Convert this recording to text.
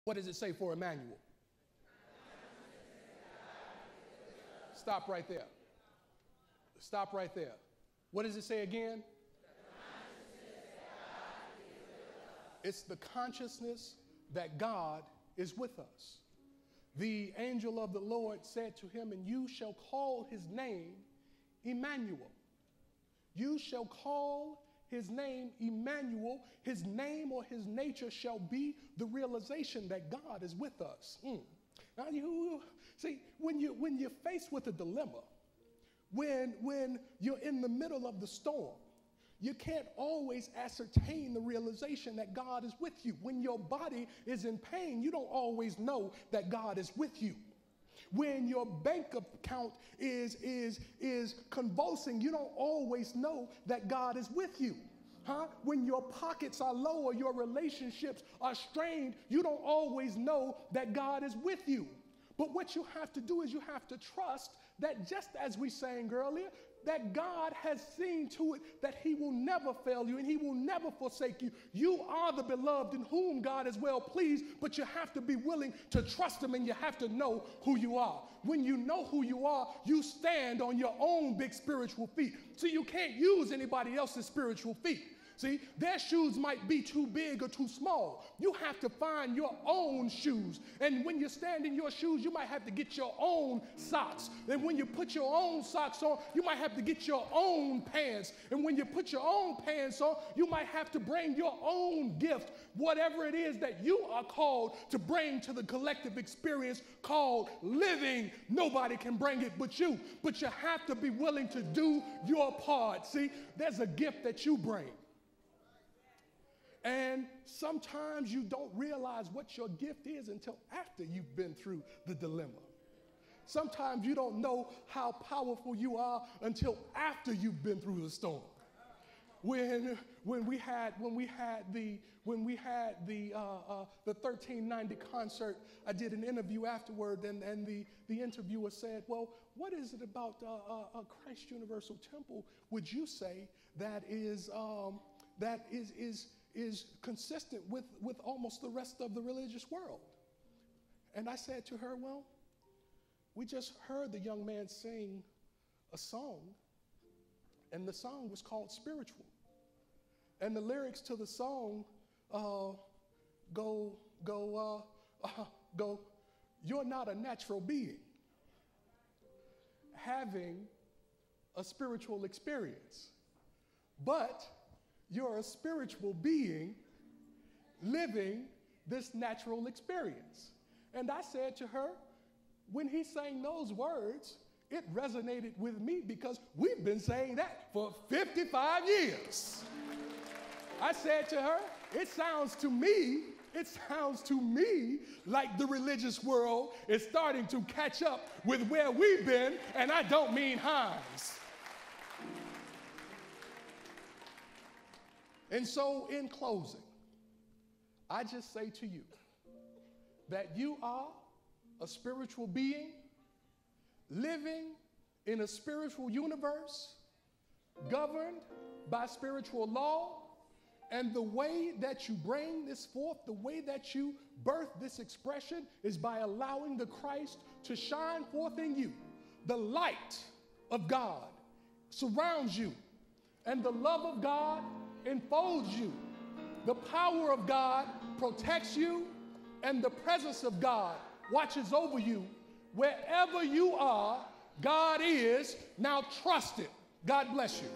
What does it say for Emmanuel? Stop right there. Stop right there. What does it say again? It's the consciousness that God is with us. The angel of the Lord said to him, and you shall call his name Emmanuel. You shall call his name Emmanuel. His name or his nature shall be the realization that God is with us. Now you see, when you're faced with a dilemma, when you're in the middle of the storm, you can't always ascertain the realization that God is with you. When your body is in pain, you don't always know that God is with you. When your bank account is convulsing, you don't always know that God is with you. When your pockets are low or your relationships are strained, you don't always know that God is with you. But what you have to do is you have to trust that, just as we sang earlier, that God has seen to it that he will never fail you and he will never forsake you. You are the beloved in whom God is well pleased, but you have to be willing to trust him and you have to know who you are. When you know who you are, you stand on your own big spiritual feet. So you can't use anybody else's spiritual feet. See, their shoes might be too big or too small. You have to find your own shoes. And when you stand in your shoes, you might have to get your own socks. And when you put your own socks on, you might have to get your own pants. And when you put your own pants on, you might have to bring your own gift, whatever it is that you are called to bring to the collective experience called living. Nobody can bring it but you. But you have to be willing to do your part. See, there's a gift that you bring. And sometimes you don't realize what your gift is until after you've been through the dilemma. Sometimes you don't know how powerful you are until after you've been through the storm. When we had the 1390 concert, I did an interview afterward, and the interviewer said, "Well, what is it about Christ Universal Temple would you say that is consistent with almost the rest of the religious world?" And I said to her, "Well, we just heard the young man sing a song, and the song was called Spiritual. And the lyrics to the song go, you're not a natural being having a spiritual experience, but you're a spiritual being living this natural experience." And I said to her, when he sang those words, it resonated with me because we've been saying that for 55 years. I said to her, it sounds to me like the religious world is starting to catch up with where we've been, and I don't mean Hines. And so in closing, I just say to you that you are a spiritual being living in a spiritual universe governed by spiritual law, and the way that you bring this forth, the way that you birth this expression is by allowing the Christ to shine forth in you. The light of God surrounds you, and the love of God enfolds you. The power of God protects you, and the presence of God watches over you. Wherever you are, God is. Now trust it. God bless you.